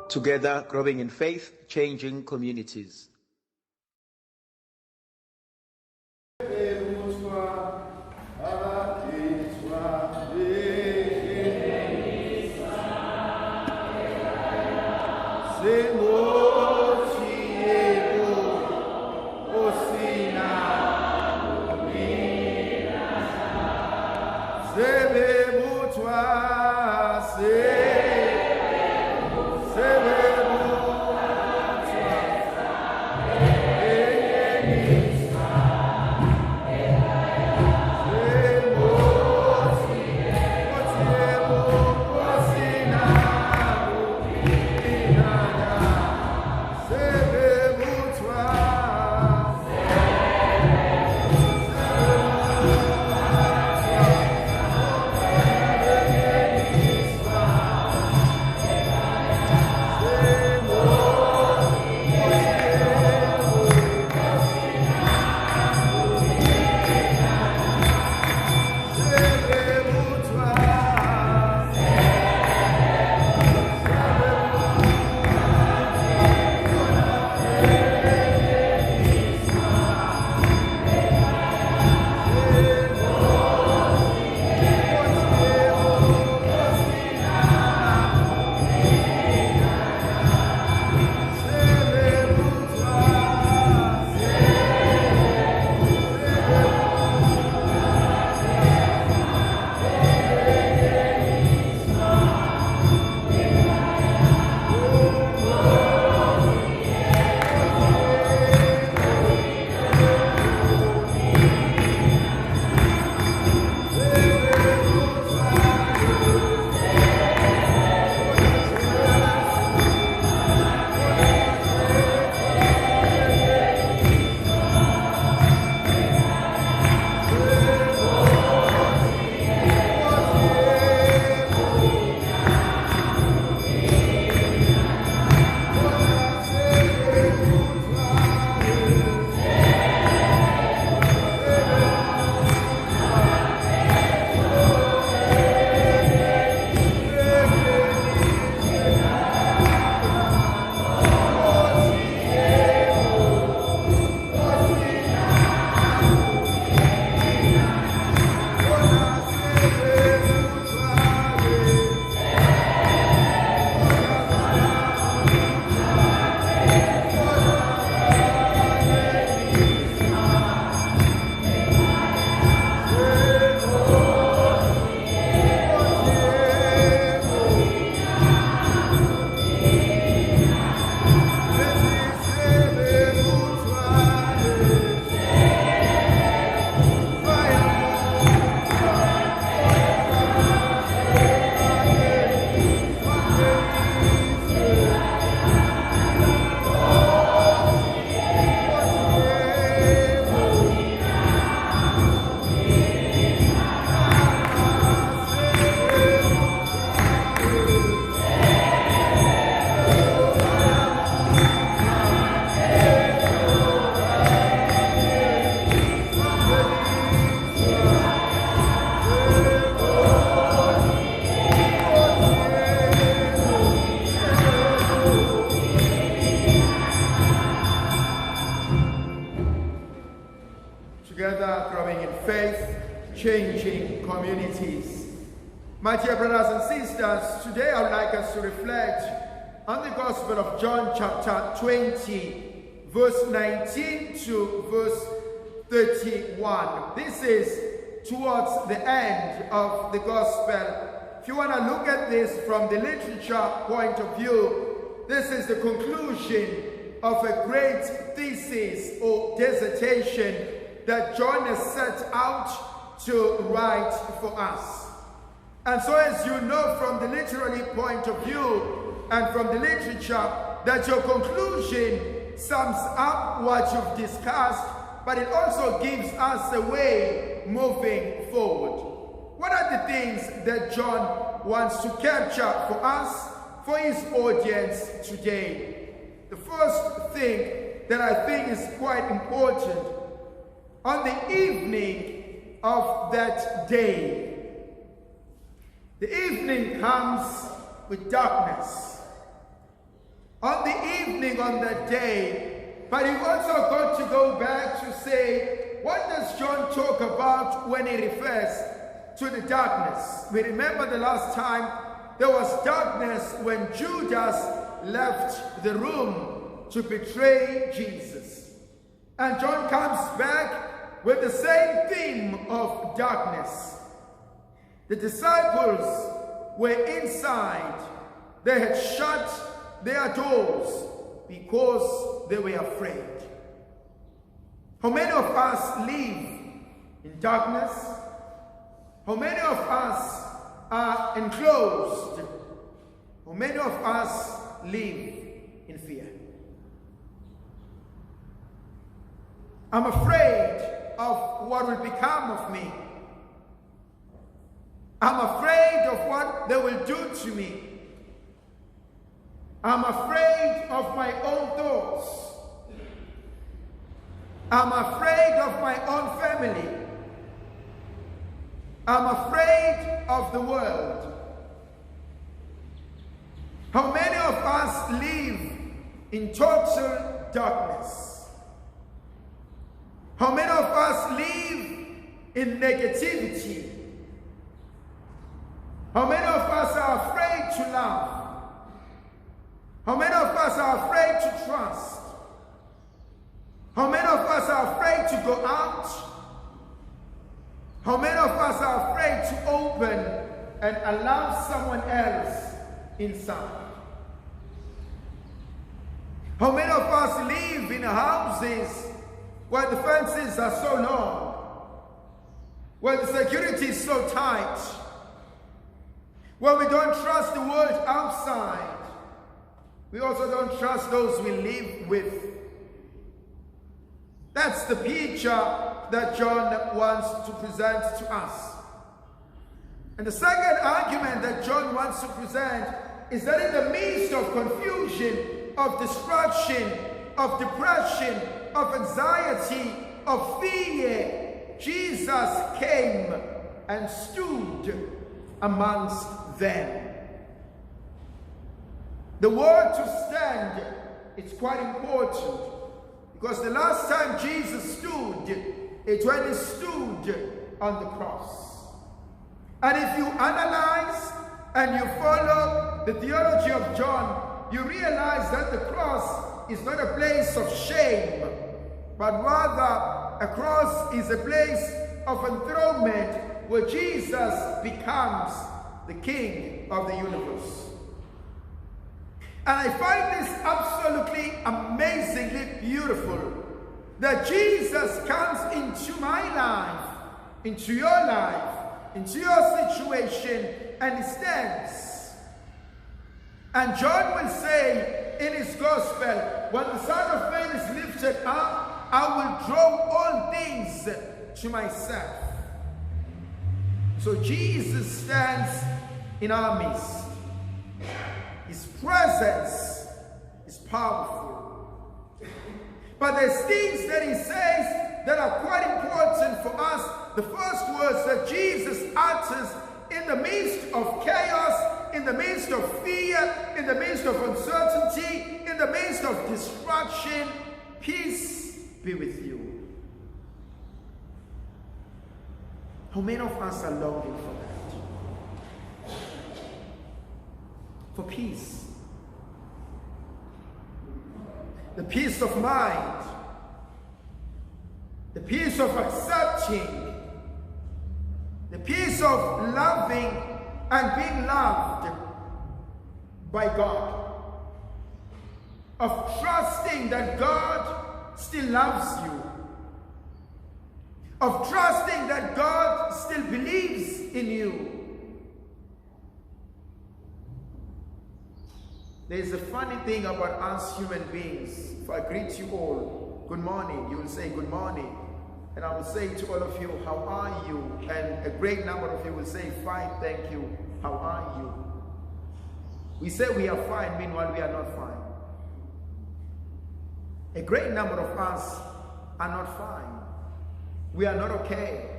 Together, growing in faith, changing communities. Changing communities. My dear brothers and sisters, today I would like us to reflect on the Gospel of John chapter 20, verse 19 to verse 31. This is towards the end of the Gospel. If you want to look at this from the literature point of view, this is the conclusion of a great thesis or dissertation that John has set out to write for us. And so, as you know from the literary point of view and from the literature, that your conclusion sums up what you've discussed, but it also gives us a way moving forward. What are the things that John wants to capture for us, for his audience today? The first thing that I think is quite important, on the evening of that day, the evening comes with darkness. on the evening on that day. But you've also got to go back to say, what does John talk about when he refers to the darkness? We remember the last time there was darkness when Judas left the room to betray Jesus. And John comes back with the same theme of darkness. The disciples were inside. They had shut their doors because they were afraid. How many of us live in darkness? How many of us are enclosed? How many of us live in fear? I'm afraid of what will become of me. I'm afraid of what they will do to me. I'm afraid of my own thoughts. I'm afraid of my own family. I'm afraid of the world. How many of us live in total darkness? How many of us live in negativity? How many of us are afraid to love? How many of us are afraid to trust? How many of us are afraid to go out? How many of us are afraid to open and allow someone else inside? How many of us live in houses where the fences are so long, where the security is so tight, where we don't trust the world outside? We also don't trust those we live with. That's the picture that John wants to present to us. And the second argument that John wants to present is that in the midst of confusion, of destruction, of depression, of anxiety, of fear, Jesus came and stood amongst them. The word to stand is quite important, because the last time Jesus stood, it's when he stood on the cross. And if you analyze and you follow the theology of John, you realize that the cross is not a place of shame, but rather a cross is a place of enthronement where Jesus becomes the King of the universe. And I find this absolutely amazingly beautiful, that Jesus comes into my life, into your life, into your situation, and he stands. And John will say in his gospel, when the Son of Man is lifted up, I will draw all things to myself. So Jesus stands in our midst. His presence is powerful. But there's things that he says that are quite important for us. The first words that Jesus utters in the midst of chaos, in the midst of fear, in the midst of uncertainty, in the midst of destruction: peace be with you. How many of us are longing for that? For peace. The peace of mind. The peace of accepting. The peace of loving and being loved by God. Of trusting that God still loves you. Of trusting that God still believes in you. There's a funny thing about us human beings. If I greet you all, good morning, you will say good morning. And I will say to all of you, how are you? And a great number of you will say, fine, thank you. How are you? We say we are fine, meanwhile we are not fine. A great number of us are not fine. We are not okay.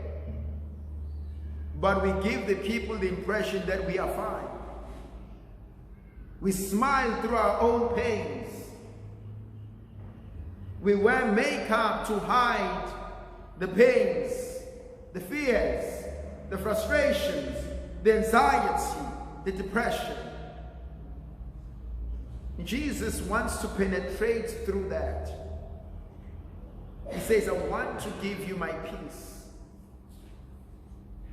But we give the people the impression that we are fine. We smile through our own pains. We wear makeup to hide the pains, the fears, the frustrations, the anxiety, the depression. Jesus wants to penetrate through that. He says, I want to give you my peace.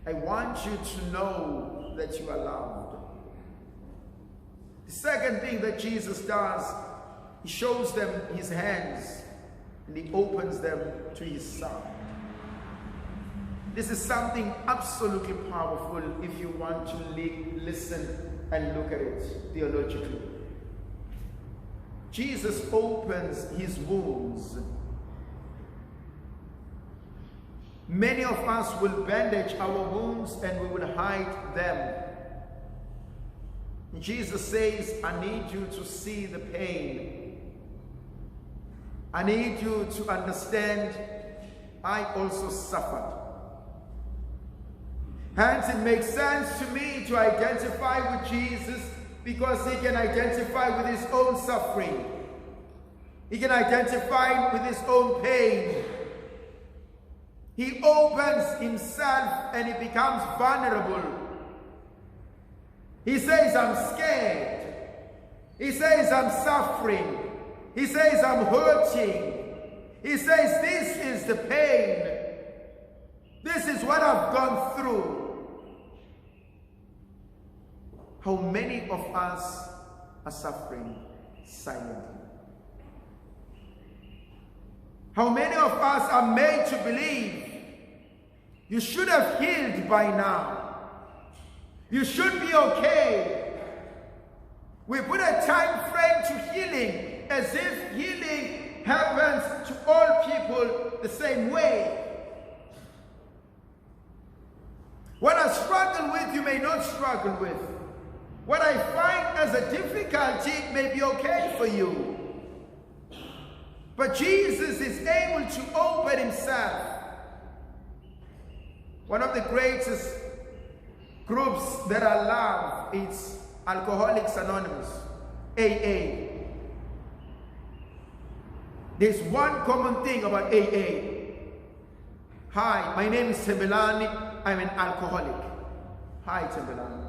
I want you to know that you are loved. The second thing that Jesus does, he shows them his hands and he opens them to his side. This is something absolutely powerful if you want to listen and look at it theologically. Jesus opens his wounds. Many of us will bandage our wounds and we will hide them. Jesus says, I need you to see the pain. I need you to understand I also suffered. Hence, it makes sense to me to identify with Jesus because he can identify with his own suffering. He can identify with his own pain. He opens himself and he becomes vulnerable. He says, I'm scared. He says, I'm suffering. He says, I'm hurting. He says, this is the pain. This is what I've gone through. How many of us are suffering silently? How many of us are made to believe you should have healed by now? You should be okay. We put a time frame to healing as if healing happens to all people the same way. What I struggle with, you may not struggle with. What I find as a difficulty may be okay for you. But Jesus is able to open himself. One of the greatest groups that I love is Alcoholics Anonymous, AA. There's one common thing about AA. Hi, my name is Tembelani. I'm an alcoholic. Hi, Tembelani.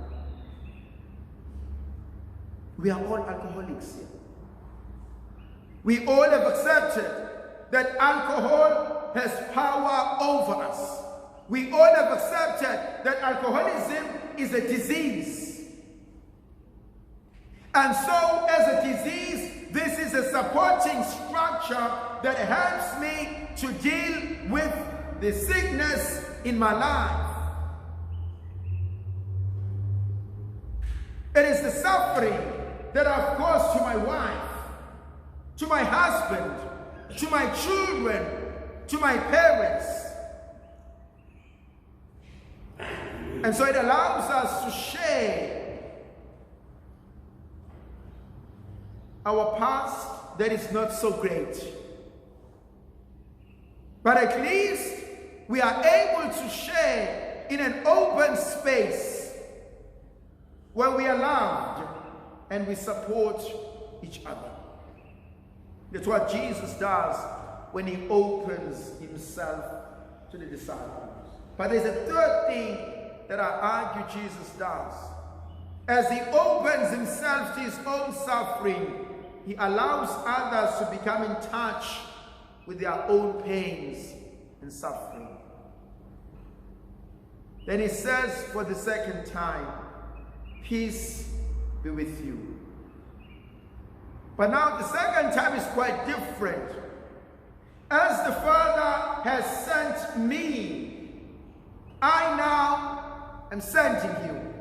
We are all alcoholics here. We all have accepted that alcohol has power over us. We all have accepted that alcoholism is a disease. And so, as a disease, this is a supporting structure that helps me to deal with the sickness in my life. It is the suffering that I've caused to my wife, to my husband, to my children, to my parents. And so it allows us to share our past that is not so great. But at least we are able to share in an open space where we are loved and we support each other. That's what Jesus does when he opens himself to the disciples. But there's a third thing that I argue Jesus does. As he opens himself to his own suffering, he allows others to become in touch with their own pains and suffering. Then he says for the second time, peace be with you. But now the second time is quite different. As the Father has sent me, I now am sending you.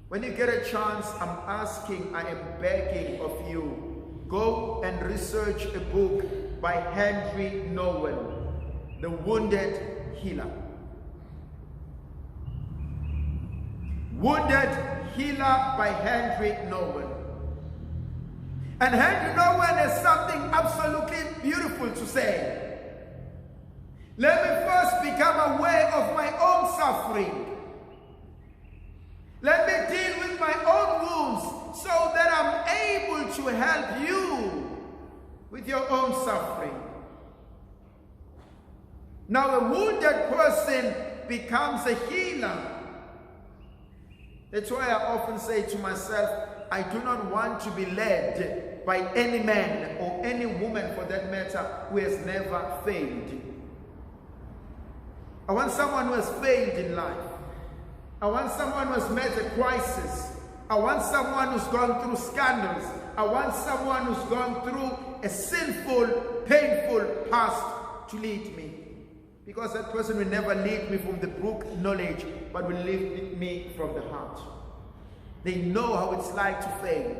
When you get a chance, I'm asking, I am begging of you, go and research a book by Henry Nowen, The Wounded Healer. Wounded Healer by Henry Nowen. And Henry Nowen has something absolutely beautiful to say. Let me first become aware of my own suffering. Let me deal with my own wounds so help you with your own suffering. Now a wounded person becomes a healer. That's why I often say to myself, I do not want to be led by any man or any woman for that matter who has never failed. I want someone who has failed in life. I want someone who has met a crisis. I want someone who's gone through scandals. I want someone who's gone through a sinful, painful past to lead me. Because that person will never lead me from the book knowledge, but will lead me from the heart. They know how it's like to fail.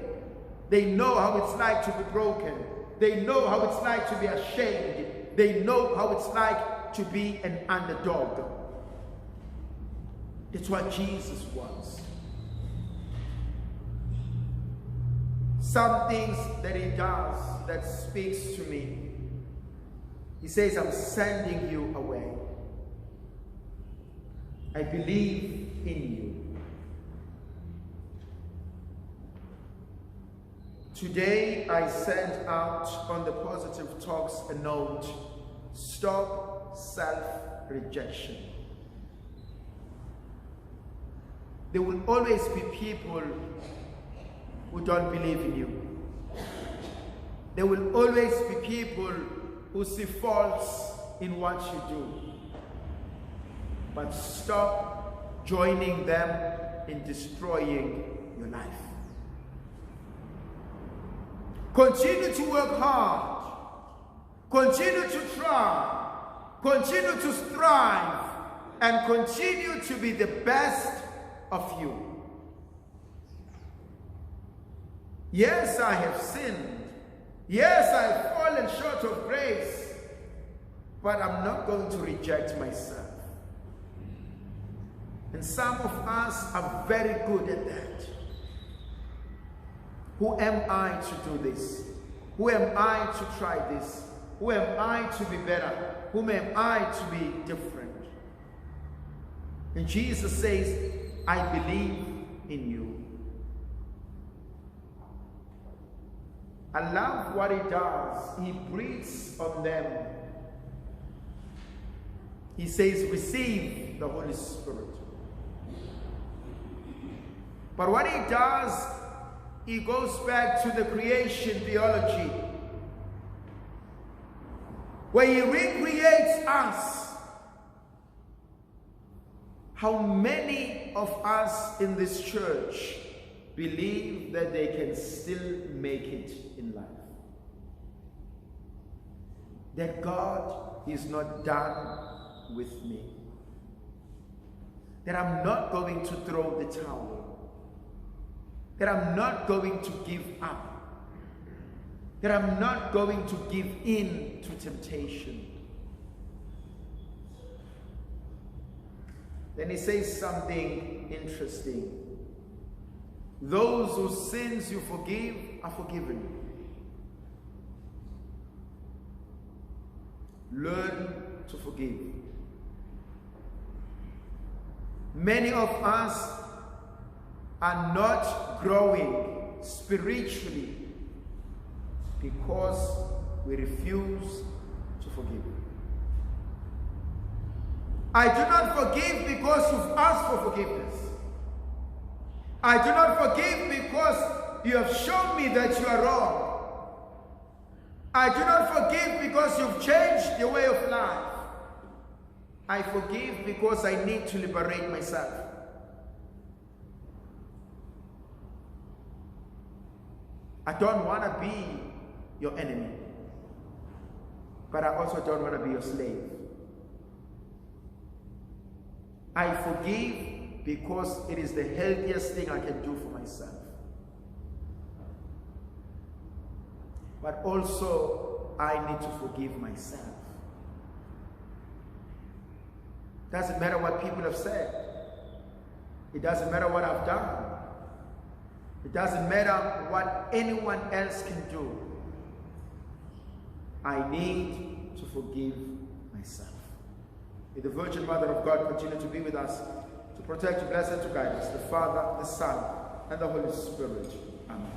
They know how it's like to be broken. They know how it's like to be ashamed. They know how it's like to be an underdog. It's what Jesus wants. Some things that he does that speaks to me. He says, I'm sending you away. I believe in you. Today I sent out on the Positive Talks a note, stop self-rejection. There will always be people who don't believe in you. There will always be people who see faults in what you do. But stop joining them in destroying your life. Continue to work hard. Continue to try. Continue to strive. And continue to be the best of you. Yes, I have sinned. Yes, I have fallen short of grace. But I'm not going to reject myself. And some of us are very good at that. Who am I to do this? Who am I to try this? Who am I to be better? Who am I to be different? And Jesus says, I believe in you. I love what he does. He breathes on them. He says, receive the Holy Spirit. But what he does, he goes back to the creation theology, where he recreates us. How many of us in this church believe that they can still make it in life? That God is not done with me. That I'm not going to throw the towel. That I'm not going to give up. That I'm not going to give in to temptation. Then he says something interesting. Those whose sins you forgive are forgiven. Learn to forgive. Many of us are not growing spiritually because we refuse to forgive. I do not forgive because you've asked for forgiveness. I do not forgive because you have shown me that you are wrong. I do not forgive because you've changed your way of life. I forgive because I need to liberate myself. I don't want to be your enemy, but I also don't want to be your slave. I forgive because it is the healthiest thing I can do for myself. But also, I need to forgive myself. Doesn't matter what people have said. It doesn't matter what I've done. It doesn't matter what anyone else can do. I need to forgive myself. May the Virgin Mother of God continue to be with us, to protect, to bless, and to guide us, the Father, the Son, and the Holy Spirit. Amen.